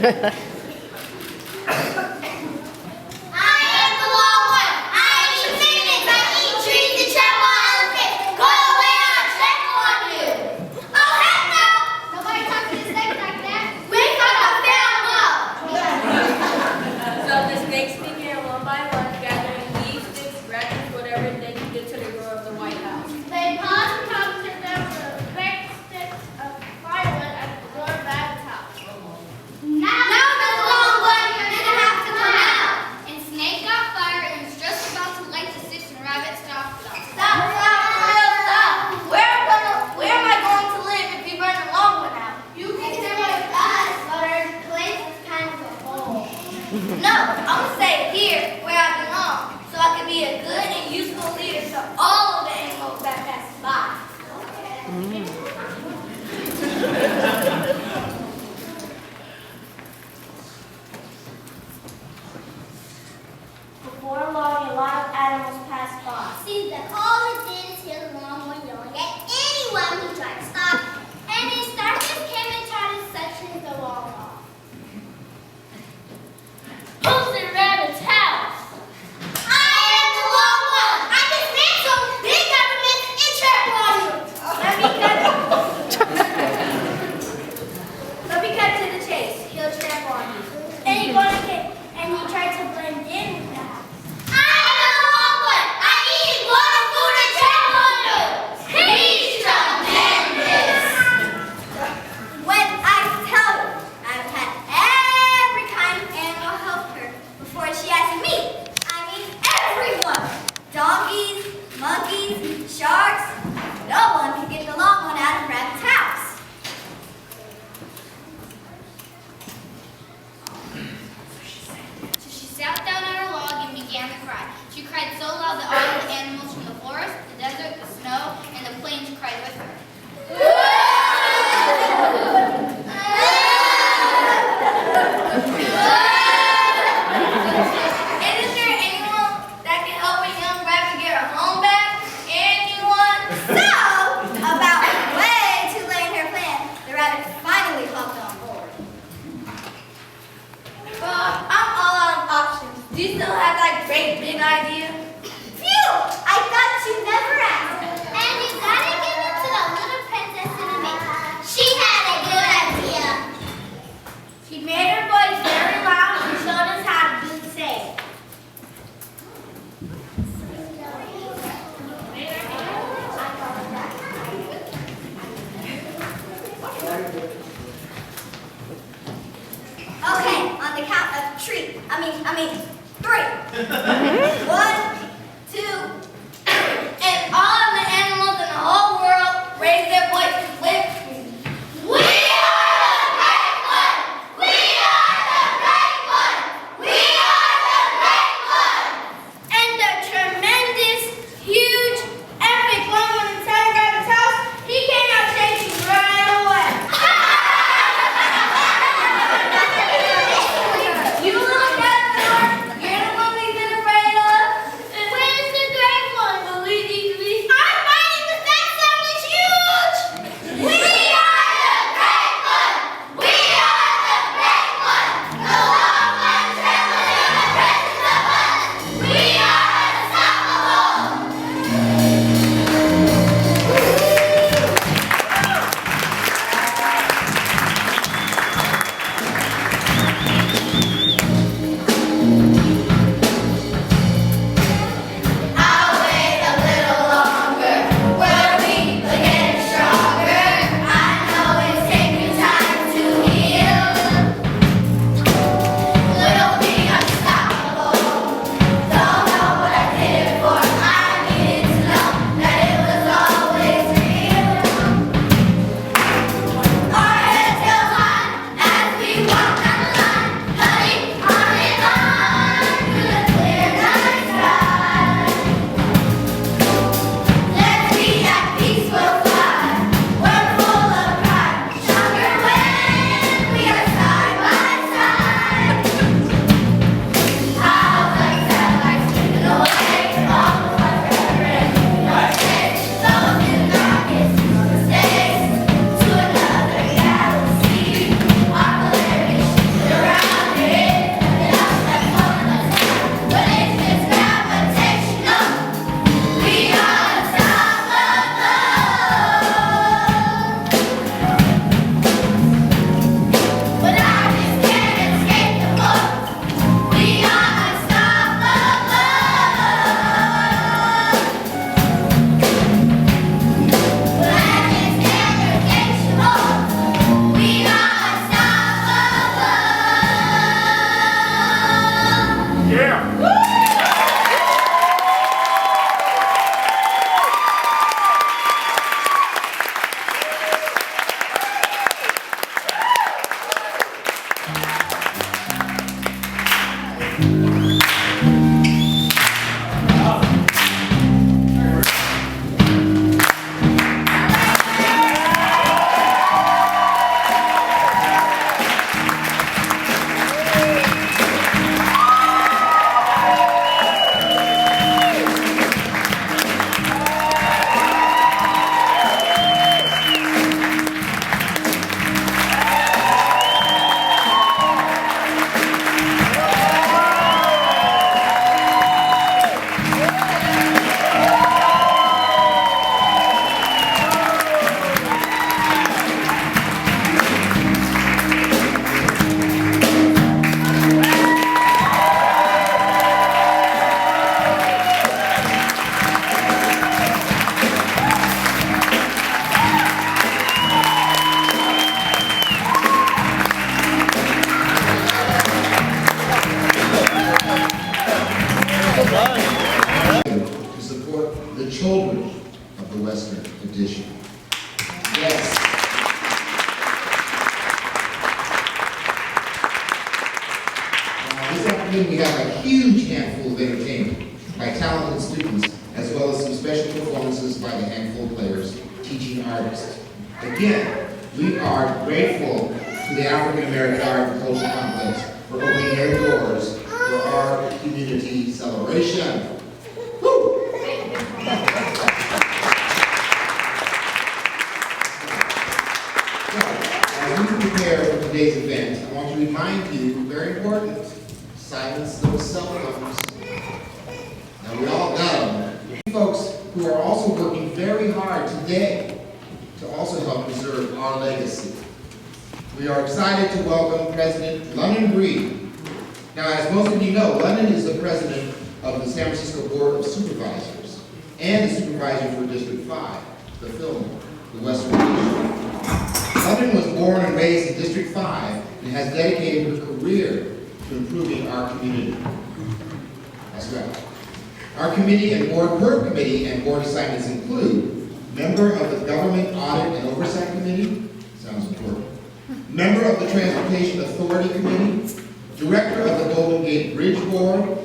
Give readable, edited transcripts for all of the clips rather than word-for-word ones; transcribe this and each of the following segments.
am the long one. I eat chickens. I eat trees and trample on elephants. Go away, I'll trample on you. Oh, heck no! Nobody talks to snakes like that. We thought I found love. So the snakes began one by one, gathering leaves, sticks, branches, whatever they could get to the door of the White House. They paused and talked to them with a great stick of firewood at the door of Rabbit's house. Now Miss Longwood, you're gonna have to come out. And Snake got fired and was just about to light the sticks and Rabbit stopped. Stop, real stop. Where am I going to live if you burn the Longwood out? You can stay with us, but our place is kind of a hole. No, I'm gonna stay here where I belong, so I can be a good and useful leader to all of the animals that pass by. Before long, a lot of animals passed by. See, that all it did is hear the Longhorn yelling at anyone who tried to stop, and his starkers came and tried to section the wall off. Who's in Rabbit's house? I am the Longhorn. I dismantle big government and trample on you. Let me cut to the chase. He'll trample on you. And he tried to blend in with the house. I am the Longhorn. I eat water, food, and trample on you. He's tremendous. When I tell you, I've had every kind of animal help her before she asked me. I mean everyone. Donkeys, monkeys, sharks. No one can get the Longhorn out of Rabbit's house. So she sat down on her log and began to cry. She cried so loud that all the animals from the forest, the desert, the snow, and the plains cried with her. Isn't there anyone that can help a young rabbit get her home back? Anyone? So, about way too late in her plan, the rabbit finally hopped on board. I'm all out of options. Do you still have that great big idea? Phew! I thought you never asked. And you gotta give it to the little princess in the making. She had a good idea. She made her voice very loud and showed us how to do the same. Okay, on the count of three. Three. 1, 2, 3. And all of the animals in the whole world raise their voices with me. We are the great one! We are the great one! We are the great one! And the tremendous, huge, epic Longhorn inside Rabbit's house, he came out shaking right away. You little cat, you're the one we've been afraid of. evening we have a huge handful of entertainment by talented students, as well as some special performances by the handful of players, teaching artists. Again, we are grateful to the African American Art and Culture Complex for opening their doors for our community celebration. Woo! As we prepare for today's event, I want to remind you, very important, silence those cell phones. Now we all got them. Folks who are also working very hard today to also help preserve our legacy. We are excited to welcome President London Breed. Now, as most of you know, London is the president of the San Francisco Board of Supervisors and the supervisor for District 5, the Fillmore, the Western District. London was born and raised in District 5 and has dedicated her career to improving our community. That's right. Our committee and board, her committee and board assignments include member of the Government Audit and Oversight Committee, sounds important, member of the Transportation Authority Committee, director of the Golden Gate Bridge Board.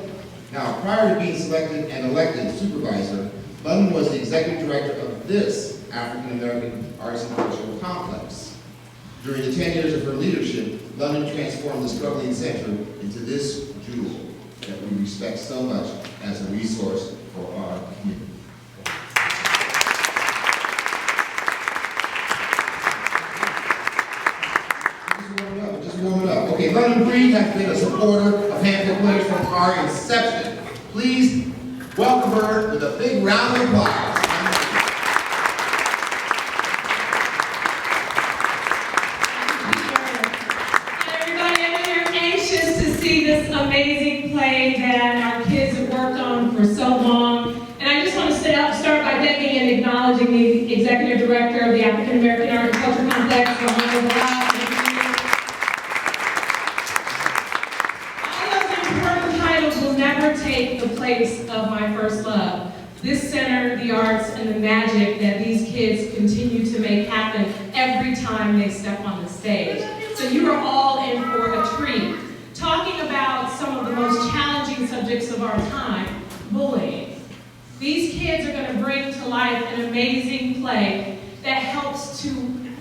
Now, prior to being selected and elected supervisor, London was the executive director of this African American Arts and Cultural Complex. During the 10 years of her leadership, London transformed the struggling center into this jewel that we respect so much as a resource for our community. Just warm it up. Okay, London Breed has been a supporter of handful players from our inception. Please welcome her with a big round of applause. This amazing play that our kids have worked on for so long. And I just want to start by thanking and acknowledging the Executive Director of the African American Art and Culture Complex, Ramona Blau. All those important titles will never take the place of my first love. This center, the arts, and the magic that these kids continue to make happen every time they step on the stage. So you are all in for a treat. Talking about some of the most challenging subjects of our time, bullying. These kids are going to bring to life an amazing play that helps to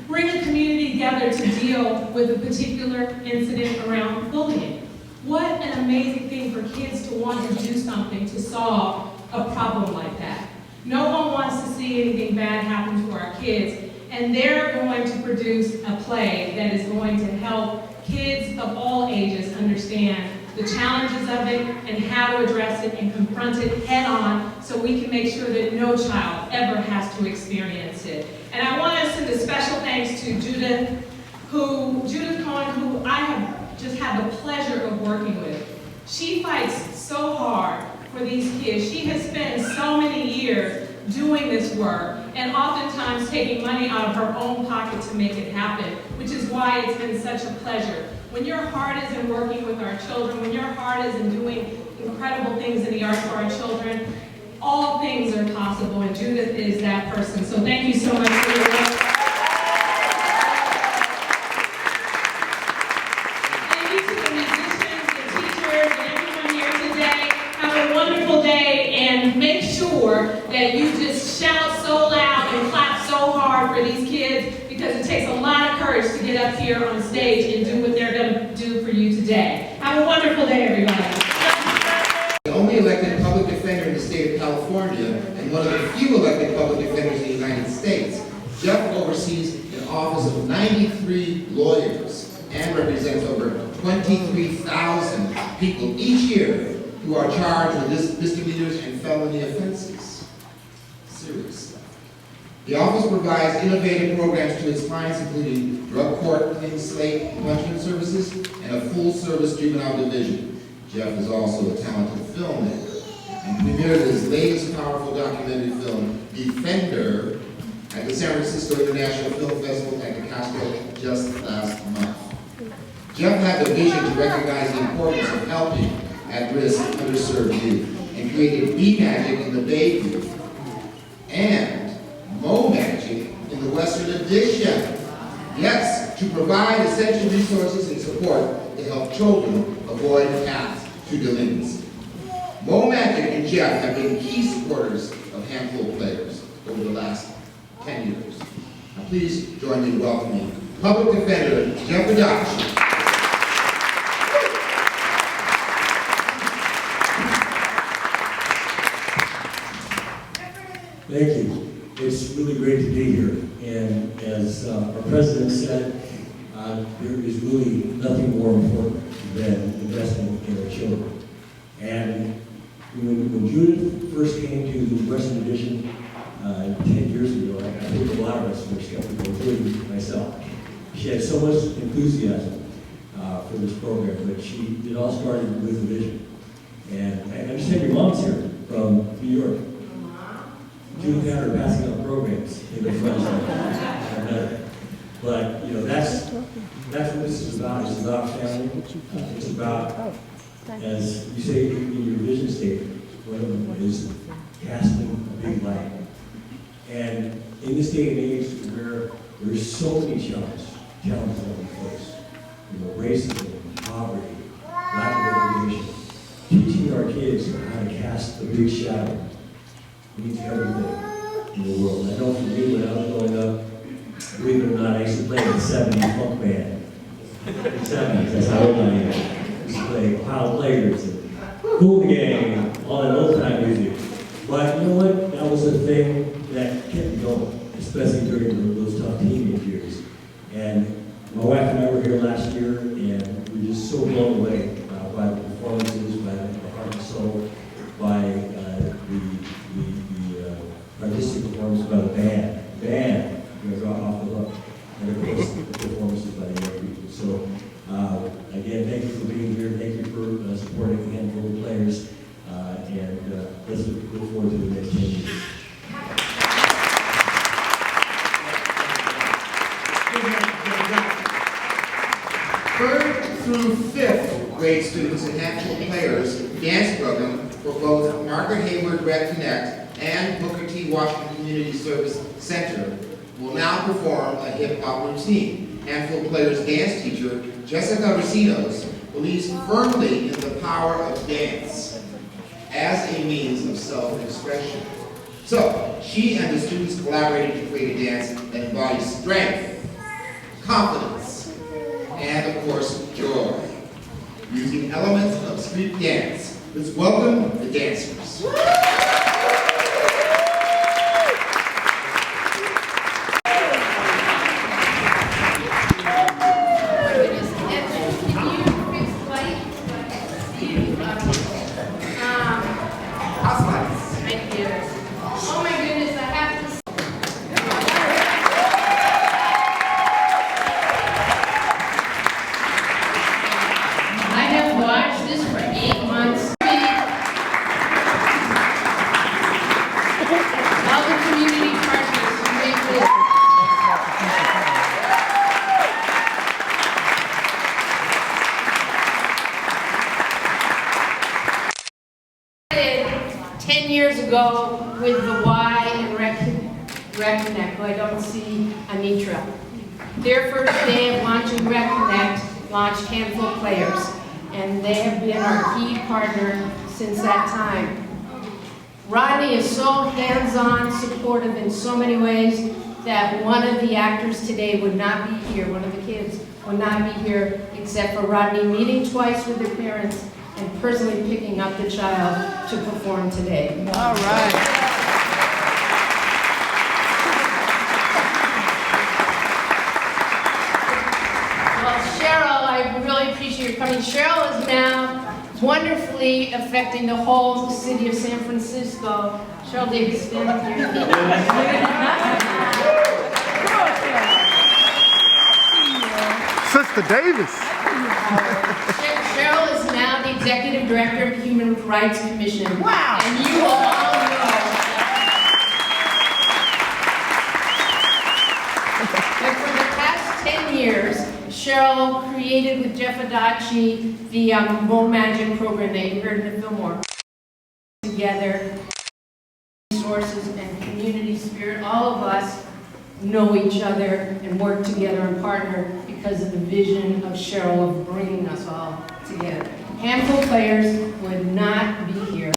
bring a community together to deal with a particular incident around bullying. What an amazing thing for kids to want to do something to solve a problem like that. No one wants to see anything bad happen to our kids, and they're going to produce a play that is going to help kids of all ages understand the challenges of it and how to address it and confront it head on so we can make sure that no child ever has to experience it. And I want to send a special thanks to Judith Cohen, who I have just had the pleasure of working with. She fights so hard for these kids. She has spent so many years doing this work and oftentimes taking money out of her own pocket to make it happen, which is why it's been such a pleasure. When your heart is in working with our children, when your heart is in doing incredible things in the arts for our children, all things are possible, and Judith is that person. So thank you so much for your work. Thank you to the musicians, the teachers, and everyone here today. Have a wonderful day, and make sure that you just shout so loud and clap so hard for these kids, because it takes a lot of courage to get up here on stage and do what they're going to do for you today. Have a wonderful day, everybody. The only elected public defender in the state of California and one of the few elected public defenders in the United States, Jeff oversees an office of 93 lawyers and represents over 23,000 people each year who are charged with misdemeanors and felony offenses. Serious stuff. The office provides innovative programs to its clients, including drug court, clean slate, punishment services, and a full-service juvenile division. Jeff is also a talented filmmaker and premiered his latest powerful documentary film, Defender, at the San Francisco International Film Festival at the Castro just last month. Jeff had the vision to recognize the importance of helping at-risk, underserved youth, and created B-Magic in the Bay Youth and Mo-Magic in the Western Addition. Yes, to provide essential resources and support to help children avoid paths to delinquency. Mo Magic and Jeff have been key supporters of Handful Players over the last 10 years. Now please join me in welcoming Public Defender Jeff Adachi. Thank you. It's really great to be here. And as our president said, there is really nothing more important than investing in our children. And when Judith first came to the Western Division 10 years ago, I think a lot of us were skeptical, including myself. She had so much enthusiasm for this program, but it all started with a vision. And I understand your mom's here from New York. Judith had her passing out programs in the front side. But, you know, that's what this is about. It's about family. It's about, as you say in your vision statement, one of them is casting a big light. And in this day and age where there's so many challenges that we face, you know, racism, poverty, lack of education, teaching our kids how to cast a big shadow means everything in the world. I know for me, when I was growing up, believe it or not, I used to play in the 70s funk band. The 70s, that's how old I am. I used to play Pile Players and Cool Gang and all that old time music. But you know what? That was a thing that kept me going, especially during those tough teenage years. And my wife and I were here last year, and we were just so blown away by the performances, by the heart and soul, by the artistic performance by the band. You know, off the hook. And of course, the performances by the young people. So, again, thank you for being here. Thank you for supporting a handful of players. And let's look forward to the next 10 years. Third through fifth grade students in Handful Players dance program for both Margaret Hayward Red Connect and Booker T. Washington Community Service Center will now perform a hip-hop routine. Handful Players dance teacher Jessica Recinos believes firmly in the power of dance as a means of self-expression. So, she and the students collaborated to create a dance that embodies strength, confidence, and of course, joy, using elements of street dance. Let's welcome the dancers. Ago with the Y and Reconnect, who I don't see Anitra. Their first day of launching Reconnect launched Handful Players, and they have been our key partner since that time. Rodney is so hands-on, supportive in so many ways that one of the actors today would not be here, one of the kids would not be here except for Rodney meeting twice with their parents and personally picking up the child to perform today. All right. Well, Cheryl, I really appreciate your coming. Cheryl is now wonderfully affecting the whole city of San Francisco. Cheryl Davis, stand up here. Sister Davis. Cheryl is now the Executive Director of the Human Rights Commission. Wow. And you all know that for the past 10 years, Cheryl created with Jeff Adachi the Mo Magic program that you heard in the Fillmore. Together, resources and community spirit, all of us know each other and work together and partner because of the vision of Cheryl of bringing us all together. handful players would not be here.